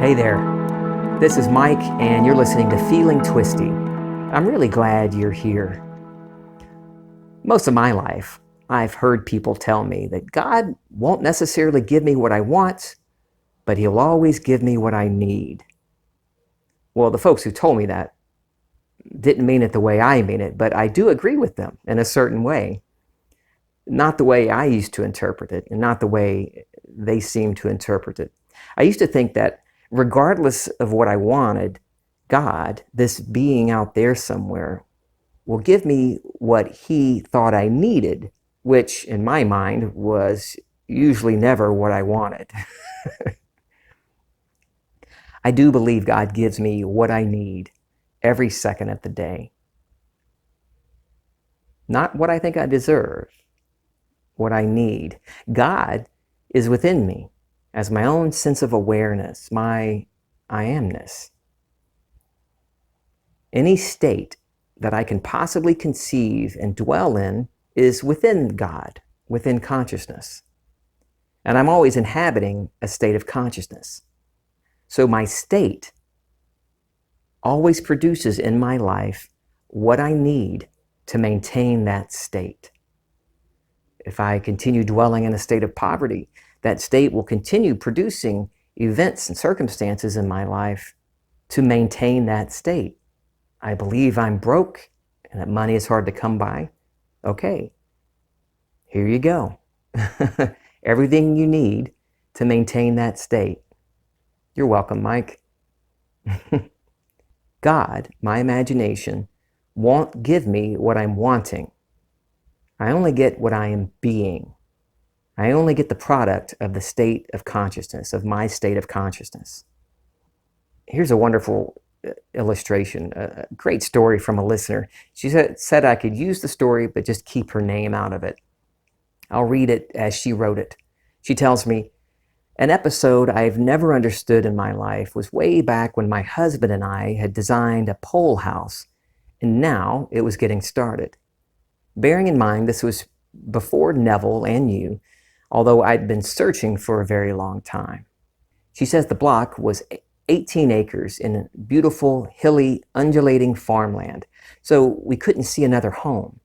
Hey there, this is Mike, and you're listening to Feeling Twisty. I'm really glad you're here. Most of my life, I've heard people tell me that God won't necessarily give me what I want, but He'll always give me what I need. Well, the folks who told me that didn't mean it the way I mean it, but I do agree with them in a certain way. Not the way I used to interpret it, and not the way they seem to interpret it. I used to think that regardless of what I wanted, God, this being out there somewhere, will give me what He thought I needed, which in my mind was usually never what I wanted. I do believe God gives me what I need every second of the day. Not what I think I deserve, what I need. God is within me as my own sense of awareness, my I amness. Any state that I can possibly conceive and dwell in is within God, within consciousness. And I'm always inhabiting a state of consciousness. So my state always produces in my life what I need to maintain that state. If I continue dwelling in a state of poverty, that state will continue producing events and circumstances in my life to maintain that state. I believe I'm broke and that money is hard to come by. Okay, here you go. Everything you need to maintain that state. You're welcome, Mike. God, my imagination, won't give me what I'm wanting. I only get what I am being. I only get the product of the state of consciousness, of my state of consciousness. Here's a wonderful illustration, a great story from a listener. She said I could use the story, but just keep her name out of it. I'll read it as she wrote it. She tells me, an episode I've never understood in my life was way back when my husband and I had designed a pole house, and now it was getting started. Bearing in mind this was before Neville and you, although I'd been searching for a very long time. She says the block was 18 acres in beautiful, hilly, undulating farmland, so we couldn't see another home.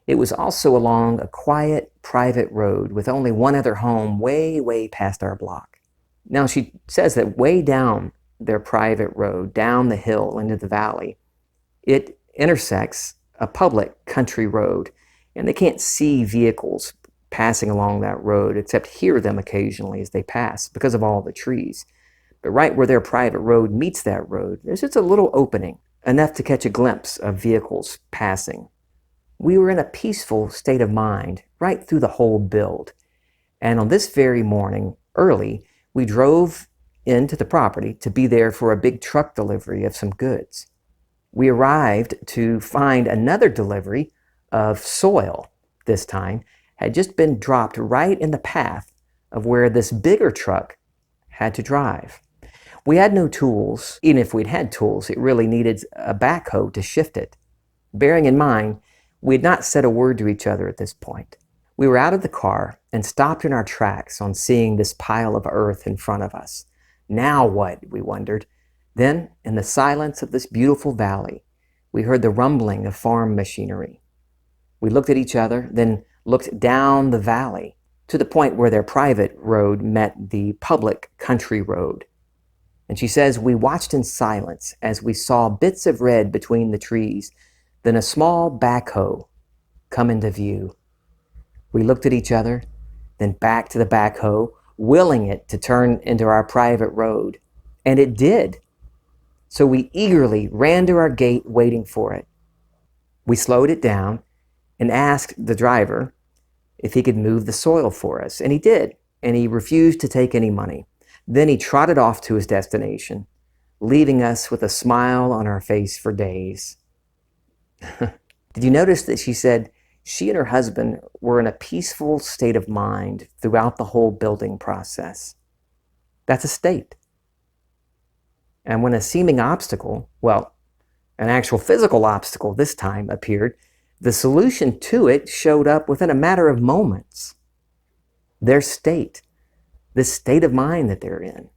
It was also along a quiet, private road with only one other home way, way past our block. Now, she says that way down their private road, down the hill into the valley, it intersects a public country road, and they can't see vehicles passing along that road except hear them occasionally as they pass because of all the trees. But right where their private road meets that road, there's just a little opening, enough to catch a glimpse of vehicles passing. We were in a peaceful state of mind right through the whole build. And on this very morning, early, we drove into the property to be there for a big truck delivery of some goods. We arrived to find another delivery of soil, this time, had just been dropped right in the path of where this bigger truck had to drive. We had no tools. Even if we'd had tools, it really needed a backhoe to shift it. Bearing in mind, we had not said a word to each other at this point. We were out of the car and stopped in our tracks on seeing this pile of earth in front of us. Now what, we wondered. Then, in the silence of this beautiful valley, we heard the rumbling of farm machinery. We looked at each other, then looked down the valley to the point where their private road met the public country road. And she says, we watched in silence as we saw bits of red between the trees, then a small backhoe come into view. We looked at each other, then back to the backhoe, willing it to turn into our private road. And it did. So we eagerly ran to our gate waiting for it. We slowed it down and asked the driver if he could move the soil for us. And he did. And he refused to take any money. Then he trotted off to his destination, leaving us with a smile on our face for days. Did you notice that she said she and her husband were in a peaceful state of mind throughout the whole building process? That's a state. And when a seeming obstacle, well, an actual physical obstacle this time appeared, the solution to it showed up within a matter of moments. Their state, this state of mind that they're in,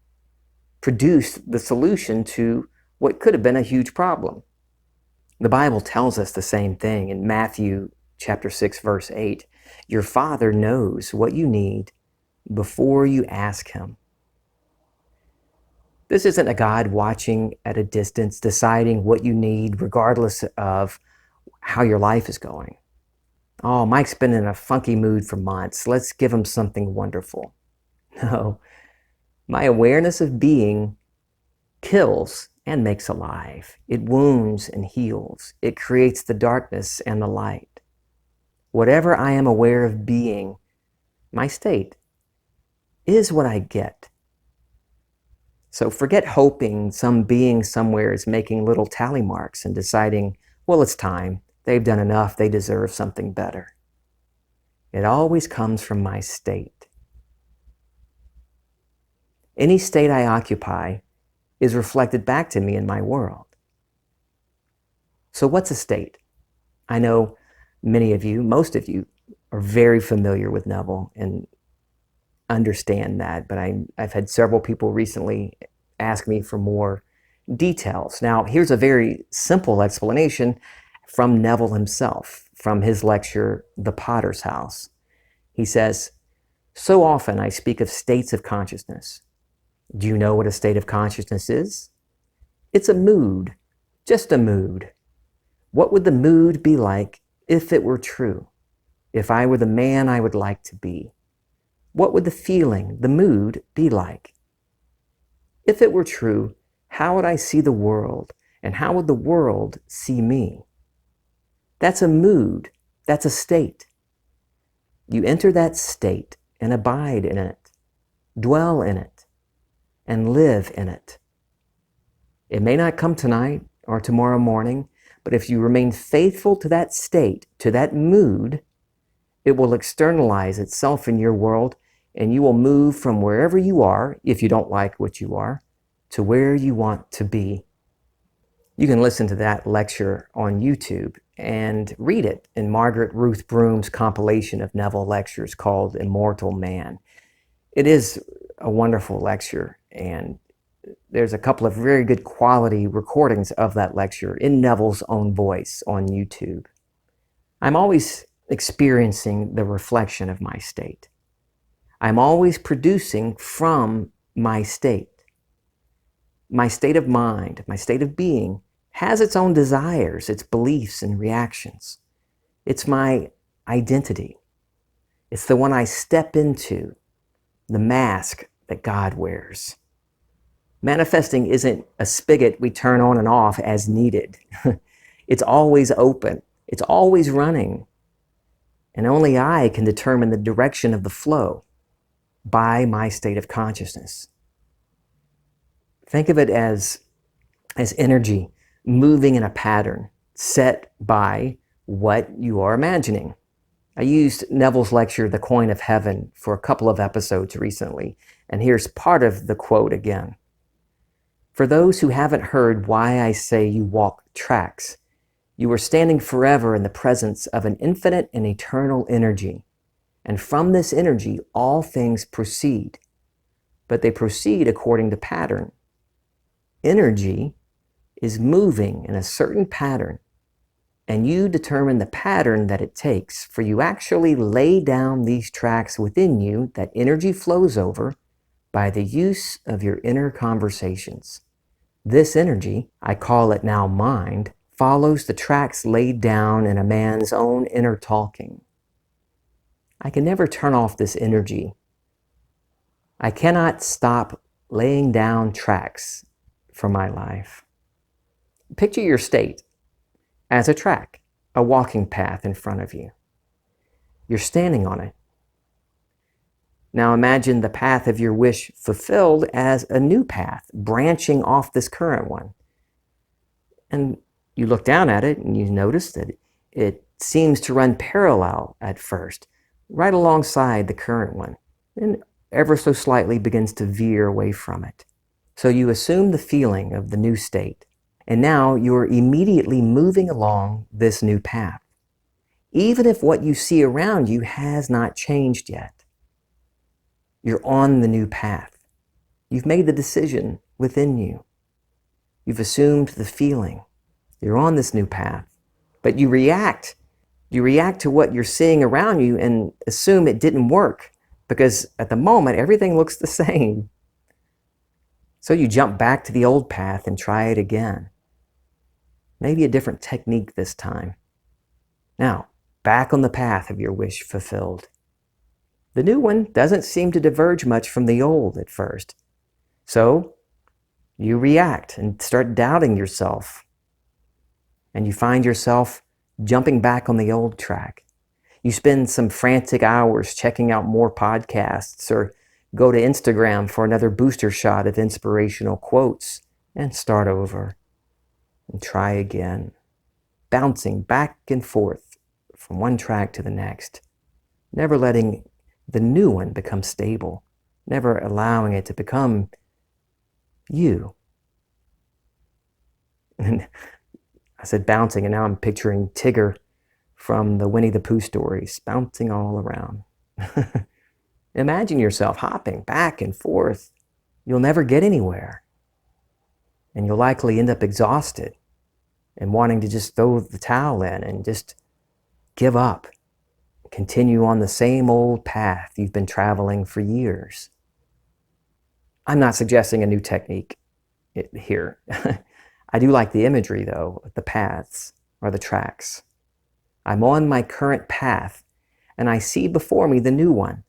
produced the solution to what could have been a huge problem. The Bible tells us the same thing in Matthew chapter 6, verse 8. Your Father knows what you need before you ask Him. This isn't a God watching at a distance, deciding what you need regardless of how your life is going. Oh, Mike's been in a funky mood for months. Let's give him something wonderful. No, my awareness of being kills and makes alive. It wounds and heals. It creates the darkness and the light. Whatever I am aware of being, my state, is what I get. So forget hoping some being somewhere is making little tally marks and deciding, well, it's time. They've done enough. They deserve something better. It always comes from my state. Any state I occupy is reflected back to me in my world. So what's a state? I know many of you, most of you, are very familiar with Neville and understand that, but I've had several people recently ask me for more details. Now, here's a very simple explanation from Neville himself, from his lecture, The Potter's House. He says, so often I speak of states of consciousness. Do you know what a state of consciousness is? It's a mood, just a mood. What would the mood be like if it were true? If I were the man I would like to be? What would the feeling, the mood, be like? If it were true, how would I see the world, and how would the world see me? That's a mood. That's a state. You enter that state and abide in it, dwell in it, and live in it. It may not come tonight or tomorrow morning, but if you remain faithful to that state, to that mood, it will externalize itself in your world, and you will move from wherever you are, if you don't like what you are, to where you want to be. You can listen to that lecture on YouTube and read it in Margaret Ruth Broom's compilation of Neville lectures called Immortal Man. It is a wonderful lecture, and there's a couple of very good quality recordings of that lecture in Neville's own voice on YouTube. I'm always experiencing the reflection of my state. I'm always producing from my state. My state of mind, my state of being, has its own desires, its beliefs and reactions. It's my identity. It's the one I step into, the mask that God wears. Manifesting isn't a spigot we turn on and off as needed. It's always open. It's always running. And only I can determine the direction of the flow by my state of consciousness. Think of it as energy moving in a pattern set by what you are imagining. I used Neville's lecture, The Coin of Heaven, for a couple of episodes recently, and here's part of the quote again. For those who haven't heard why I say you walk tracks, you are standing forever in the presence of an infinite and eternal energy. And from this energy, all things proceed. But they proceed according to pattern. Energy is moving in a certain pattern, and you determine the pattern that it takes for you actually lay down these tracks within you that energy flows over by the use of your inner conversations. This energy, I call it now mind, follows the tracks laid down in a man's own inner talking. I can never turn off this energy. I cannot stop laying down tracks for my life. Picture your state as a track, a walking path in front of you. You're standing on it. Now imagine the path of your wish fulfilled as a new path, branching off this current one. And you look down at it and you notice that it seems to run parallel at first, right alongside the current one, and ever so slightly begins to veer away from it. So you assume the feeling of the new state, and now you're immediately moving along this new path, even if what you see around you has not changed yet. You're on the new path. You've made the decision within you. You've assumed the feeling. You're on this new path, but you react. You react to what you're seeing around you and assume it didn't work because at the moment, everything looks the same. So you jump back to the old path and try it again. Maybe a different technique this time. Now, back on the path of your wish fulfilled. The new one doesn't seem to diverge much from the old at first. So you react and start doubting yourself. And you find yourself jumping back on the old track. You spend some frantic hours checking out more podcasts or go to Instagram for another booster shot of inspirational quotes and start over and try again, bouncing back and forth from one track to the next, never letting the new one become stable, never allowing it to become you. And I said bouncing, and now I'm picturing Tigger from the Winnie the Pooh stories, bouncing all around. Imagine yourself hopping back and forth. You'll never get anywhere. And you'll likely end up exhausted and wanting to just throw the towel in and just give up. Continue on the same old path you've been traveling for years. I'm not suggesting a new technique here. I do like the imagery, though, the paths or the tracks. I'm on my current path, and I see before me the new one,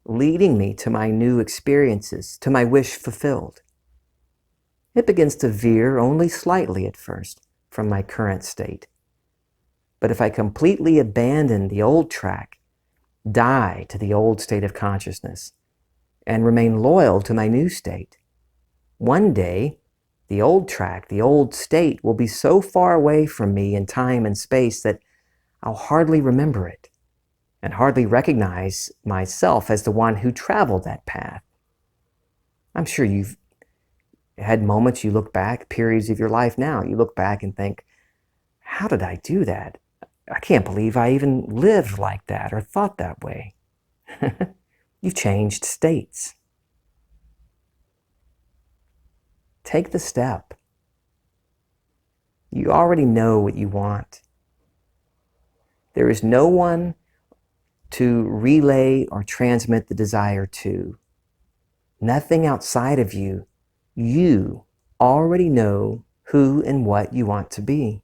leading me to my new experiences, to my wish fulfilled. It begins to veer only slightly at first from my current state. But if I completely abandon the old track, die to the old state of consciousness, and remain loyal to my new state, one day, the old track, the old state will be so far away from me in time and space that I'll hardly remember it and hardly recognize myself as the one who traveled that path. I'm sure you've had moments you look back, periods of your life now, you look back and think, how did I do that? I can't believe I even lived like that or thought that way. You've changed states. Take the step. You already know what you want. There is no one to relay or transmit the desire to. Nothing outside of you. You already know who and what you want to be.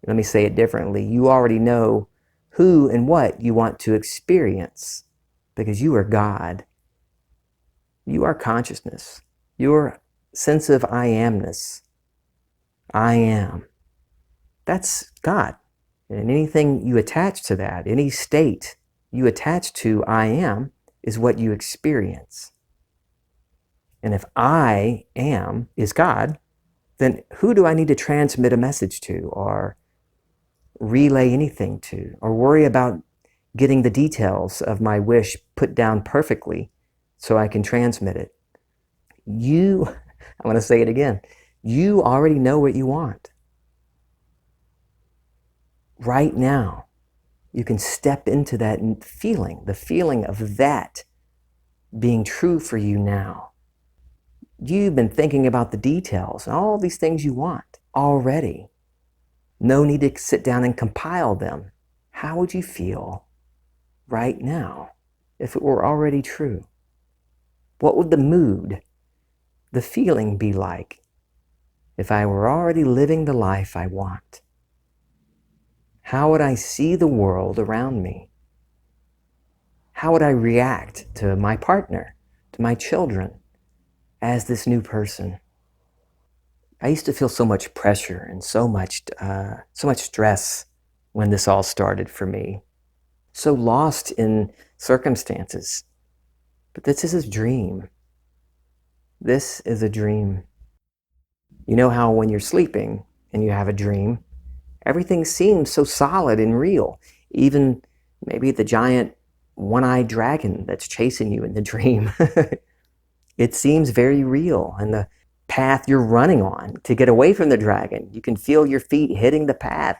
Let me say it differently. You already know who and what you want to experience because you are God. You are consciousness. Your sense of I amness. I am. That's God. And anything you attach to that, any state you attach to I am, is what you experience. And if I am is God, then who do I need to transmit a message to or relay anything to or worry about getting the details of my wish put down perfectly so I can transmit it? I'm going to say it again. You already know what you want. Right now, you can step into that feeling, the feeling of that being true for you now. You've been thinking about the details and all these things you want already. No need to sit down and compile them. How would you feel right now if it were already true? What would the mood, the feeling be like if I were already living the life I want? How would I see the world around me? How would I react to my partner, to my children, as this new person? I used to feel so much pressure and so much stress when this all started for me. So lost in circumstances. But this is a dream. This is a dream. You know how when you're sleeping and you have a dream, everything seems so solid and real. Even maybe the giant one-eyed dragon that's chasing you in the dream. It seems very real. And the path you're running on to get away from the dragon, you can feel your feet hitting the path.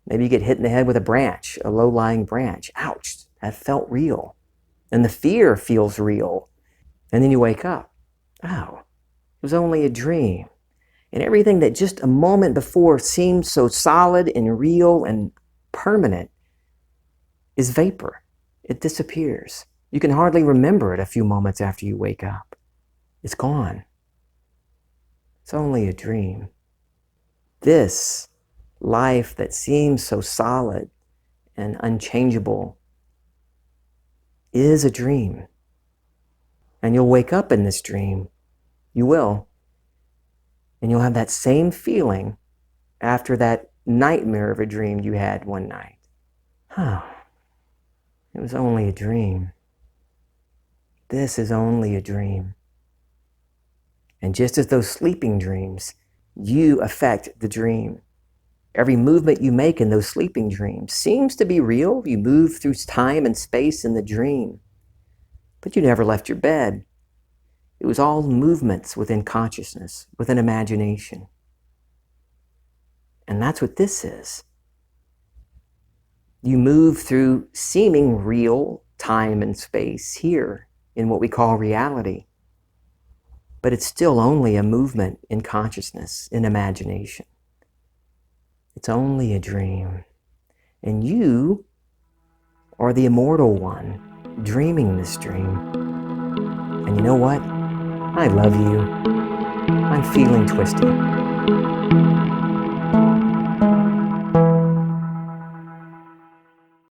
Maybe you get hit in the head with a branch, a low-lying branch. Ouch, that felt real. And the fear feels real. And then you wake up. Oh, it was only a dream. And everything that just a moment before seemed so solid and real and permanent is vapor. It disappears. You can hardly remember it a few moments after you wake up. It's gone. It's only a dream. This life that seems so solid and unchangeable is a dream. And you'll wake up in this dream. You will. And you'll have that same feeling after that nightmare of a dream you had one night. It was only a dream. This is only a dream. And just as those sleeping dreams, you affect the dream. Every movement you make in those sleeping dreams seems to be real. You move through time and space in the dream. But you never left your bed. It was all movements within consciousness, within imagination. And that's what this is. You move through seeming real time and space here in what we call reality. But it's still only a movement in consciousness, in imagination. It's only a dream. And you are the immortal one dreaming this dream. And you know what? I love you. I'm feeling twisty.